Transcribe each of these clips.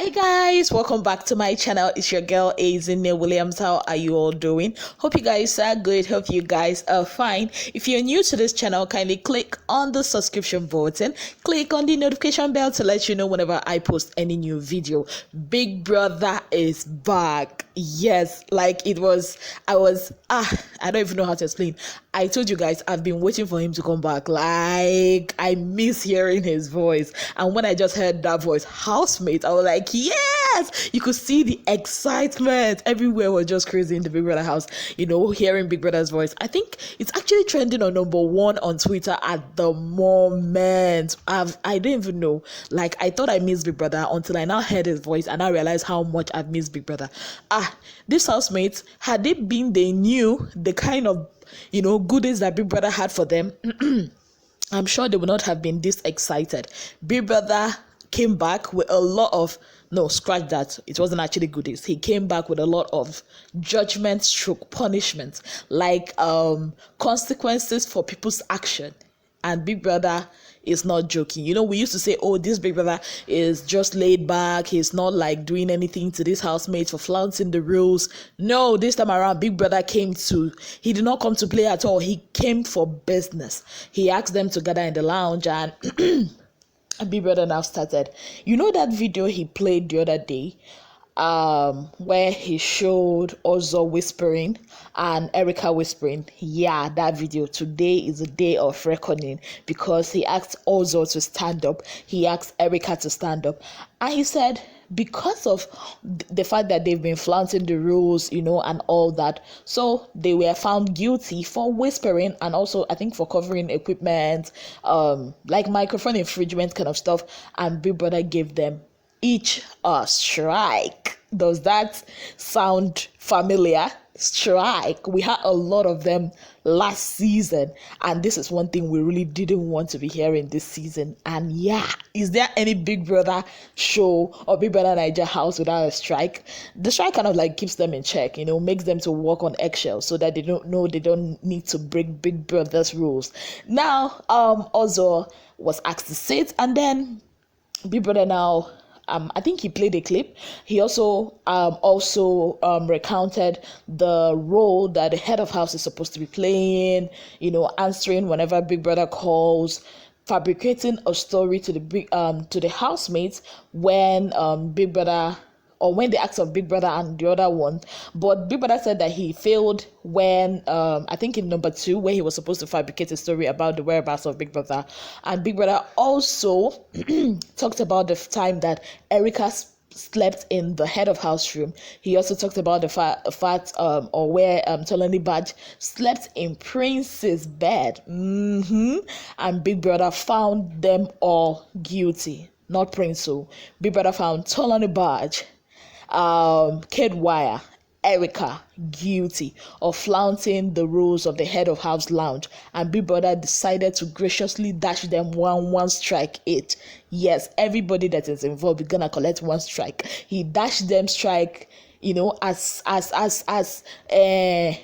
Hi guys, welcome back to my channel. It's your girl Azine Williams. How are you all doing? Hope you guys are good. Hope you guys are fine. If you're new to this channel, kindly click on the subscription button, click on the notification bell to let you know whenever I post any new video. Big Brother is back. Yes, like I don't even know how to explain. I told you guys I've been waiting for him to come back. Like, I miss hearing his voice. And when I just heard that voice, housemate, I was like, yes! You could see the excitement. Everywhere was just crazy in the Big Brother house, hearing Big Brother's voice. I think it's actually trending on #1 on Twitter at the moment. I don't even know. Like, I thought I missed Big Brother until I now heard his voice and I realized how much I've missed Big Brother. These housemates, had they knew the kind of goodies that Big Brother had for them, I'm sure they would not have been this excited. Big Brother came back with a lot of, no, scratch that, it wasn't actually goodies. He came back with a lot of judgment stroke punishment, like consequences for people's action. And Big Brother is not joking. We used to say, oh, this Big Brother is just laid back. He's not like doing anything to this housemates for flouting the rules. No, this time around, Big Brother he did not come to play at all. He came for business. He asked them to gather in the lounge and Big Brother now started. That video he played the other day, where he showed Ozo whispering and Erica whispering? Yeah, that video. Today is a day of reckoning because he asked Ozo to stand up, he asked Erica to stand up, and he said because of the fact that they've been flouting the rules, and all that, so they were found guilty for whispering and also I think for covering equipment, like microphone infringement kind of stuff, and Big Brother gave them each a strike. Does that sound familiar? Strike. We had a lot of them last season, and this is one thing we really didn't want to be hearing this season. And is there any Big Brother show or Big Brother Naija house without a strike? The strike kind of like keeps them in check, makes them to walk on eggshells so that they don't need to break Big Brother's rules. Now, Ozo was asked to sit, and then Big Brother now, I think he played a clip. He also recounted the role that the head of house is supposed to be playing, answering whenever Big Brother calls, fabricating a story to the housemates when Big Brother, or when they asked of Big Brother and the other one. But Big Brother said that he failed when, I think in #2, where he was supposed to fabricate a story about the whereabouts of Big Brother. And Big Brother also talked about the time that Erica slept in the head of house room. He also talked about the fact where Tolanibaj slept in Prince's bed. And Big Brother found them all guilty. Not Prince. So Big Brother found Tolanibaj, Kiddwaya, Erica guilty of flouting the rules of the head of house lounge, and Big Brother decided to graciously dash them one strike each. Yes, everybody that is involved is gonna collect one strike. He dashed them strike, as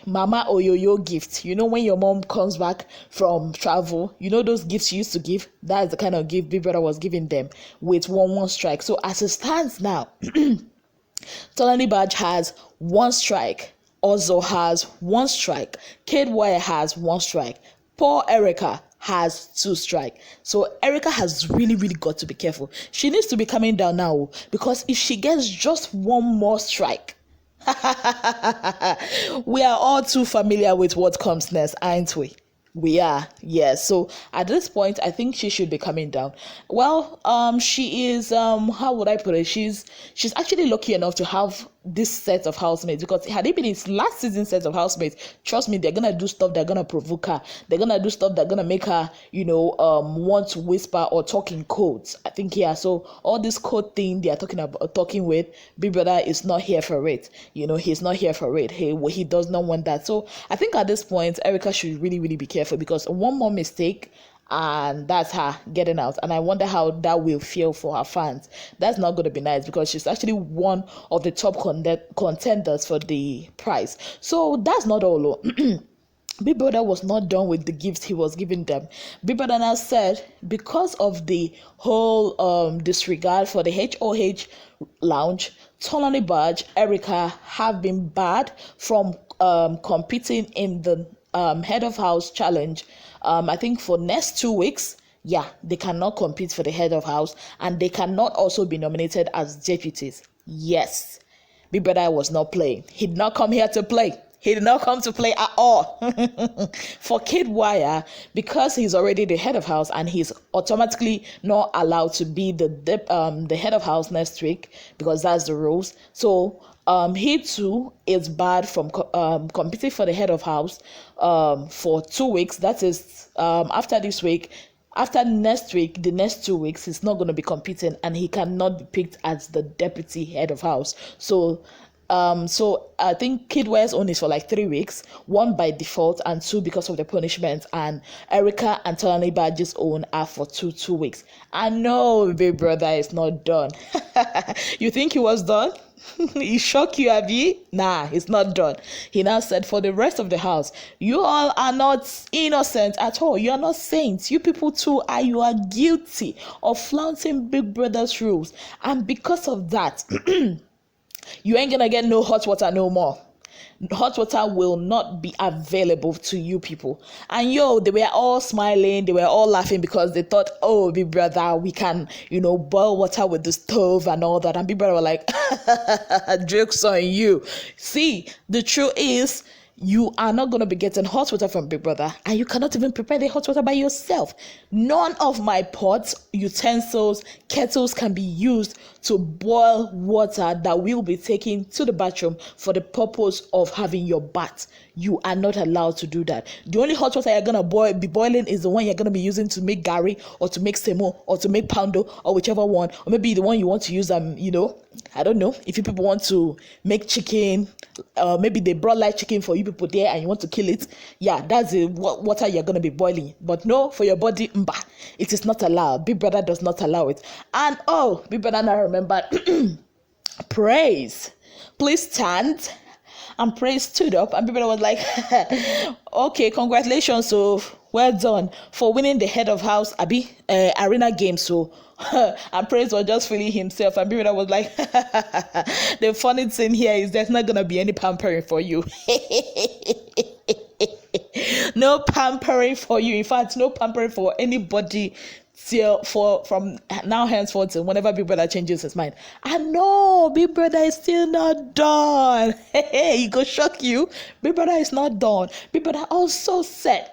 Mama Oyoyo gift. When your mom comes back from travel, those gifts she used to give. That's the kind of gift Big Brother was giving them with one strike. So as it stands now, Tolanibaj has one strike, Ozo has one strike, Kiddwaya has one strike, poor Erica has 2 strikes. So Erica has really got to be careful. She needs to be coming down now, because if she gets just one more strike, we are all too familiar with what comes next, aren't we? We are, yes. So at this point, I think she should be coming down. Well, she is, how would I put it? She's actually lucky enough to have this set of housemates, because had it been his last season set of housemates, trust me, they're gonna do stuff that's gonna provoke her. They're gonna do stuff that's gonna make her, want to whisper or talk in codes. I think, so all this code thing they are talking with, Big Brother is not here for it. He's not here for it. He does not want that. So I think at this point, Erica should really be careful, because one more mistake and that's her getting out. And I wonder how that will feel for her fans. That's not going to be nice, because she's actually one of the top contenders for the prize. So that's not all. Big Brother was not done with the gifts he was giving them. Big Brother now said, because of the whole disregard for the HOH lounge, Tolanibaj, Erica have been barred from competing in the head of house challenge. I think for next 2 weeks. Yeah, they cannot compete for the head of house, and they cannot also be nominated as deputies. Yes, Big Brother was not playing. He did not come here to play. He did not come to play at all. For Kiddwaya, because he's already the head of house and he's automatically not allowed to be the head of house next week because that's the rules. So he too is barred from competing for the head of house for 2 weeks. That is after this week. After next week, the next 2 weeks, he's not going to be competing, and he cannot be picked as the deputy head of house. So I think Kiddwaya's own is for like 3 weeks, one by default and two because of the punishment, and Erica and Tolanibaj's own are for two weeks. I know Big Brother is not done. You think he was done? He shocked you, Abby? Nah, it's not done. He now said, for the rest of the house, you all are not innocent at all. You are not saints. You people too you are guilty of flouting Big Brother's rules. And because of that, you ain't gonna get no hot water no more. Hot water will not be available to you people. And they were all smiling, they were all laughing because they thought, oh, Big Brother, we can, boil water with the stove and all that. And Big Brother were like, jokes on you. See, the truth is, you are not going to be getting hot water from Big Brother, and you cannot even prepare the hot water by yourself. None of my pots, utensils, kettles can be used to boil water that will be taken to the bathroom for the purpose of having your bath. You are not allowed to do that. The only hot water you're going to be boiling is the one you're going to be using to make gari, or to make semo, or to make poundo, or whichever one, or maybe the one you want to use, I don't know, if you people want to make chicken, maybe they brought live chicken for you people there and you want to kill it. Yeah, that's the water you're going to be boiling. But no, for your body, it is not allowed. Big Brother does not allow it. And Big Brother now remember, praise. Please stand. And praise stood up, and Big Brother was like, okay, congratulations, so well done for winning the head of house arena game. So and Praise was just feeling himself, and Big Brother was like, the funny thing here is there's not gonna be any pampering for you. No pampering for you. In fact, no pampering for anybody from now henceforth and whenever Big Brother changes his mind. I know Big Brother is still not done. Hey, he go shock you. Big Brother is not done. Big Brother also said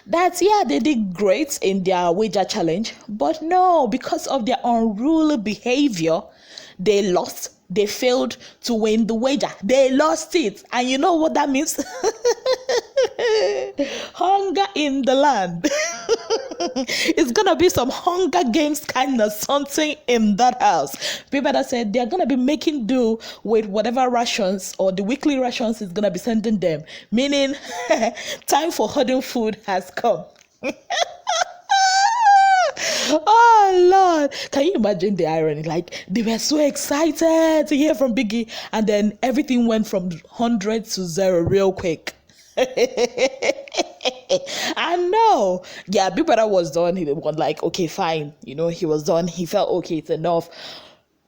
that they did great in their wager challenge, but no, because of their unruly behavior, they lost. They failed to win the wager. They lost it. And you know what that means? Hunger in the land. It's gonna be some Hunger Games kind of something in that house. People that said they're gonna be making do with whatever rations or the weekly rations is gonna be sending them. Meaning, time for hoarding food has come. Oh Lord, can you imagine the irony? Like, they were so excited to hear from Biggie, and then everything went from 100 to 0 real quick. I know. Yeah, Big Brother was done. He was like, okay, fine. He was done. He felt okay, it's enough.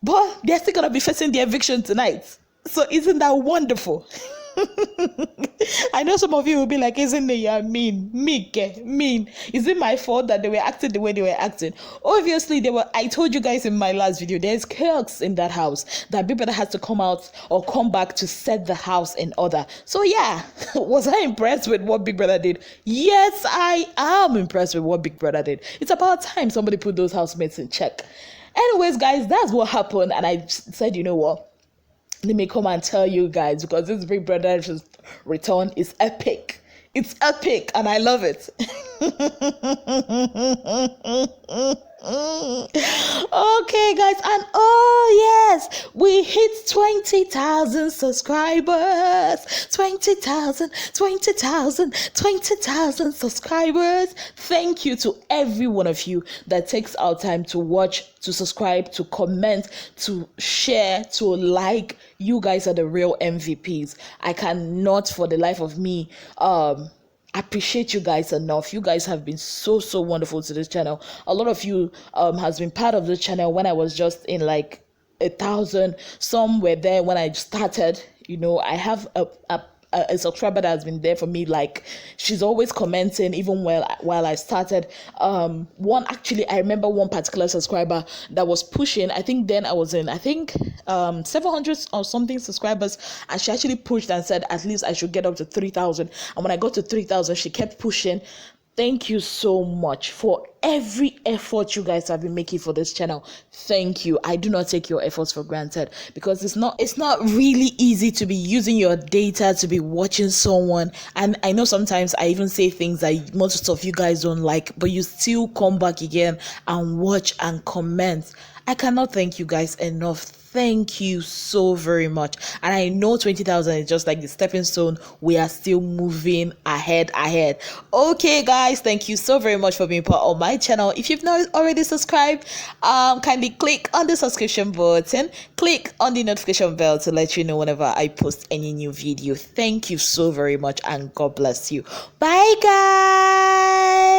But they're still gonna be facing the eviction tonight. So isn't that wonderful? I know some of you will be like, isn't it mean? Mean. Is it my fault that they were acting the way they were acting? Obviously, I told you guys in my last video, there's chaos in that house that Big Brother has to come out or come back to set the house in order. So yeah, was I impressed with what Big Brother did? Yes, I am impressed with what Big Brother did. It's about time somebody put those housemates in check. Anyways, guys, that's what happened, and I said, you know what? Let me come and tell you guys, because this Big Brother's return is epic. It's epic, and I love it. Okay, guys, and yes, we hit 20,000 subscribers. 20,000 subscribers. Thank you to every one of you that takes our time to watch, to subscribe, to comment, to share, to like. You guys are the real MVPs. I cannot for the life of me appreciate you guys enough. You guys have been so wonderful to this channel. A lot of you has been part of the channel when I was just in like 1,000. Some were there when I started. I have a subscriber that has been there for me, like she's always commenting even while I started. One, actually, I remember one particular subscriber that was pushing. I think then I was in 700 or something subscribers, and she actually pushed and said at least I should get up to 3,000. And when I got to 3,000, she kept pushing. Thank you so much for every effort you guys have been making for this channel. Thank you. I do not take your efforts for granted, because it's not really easy to be using your data to be watching someone. And I know sometimes I even say things that most of you guys don't like, but you still come back again and watch and comment. I cannot thank you guys enough. Thank you so very much. And I know 20,000 is just like the stepping stone. We are still moving ahead. Okay, guys, thank you so very much for being part of my channel. If you've not already subscribed, kindly click on the subscription button, click on the notification bell to let you know whenever I post any new video. Thank you so very much, and God bless you. Bye, guys.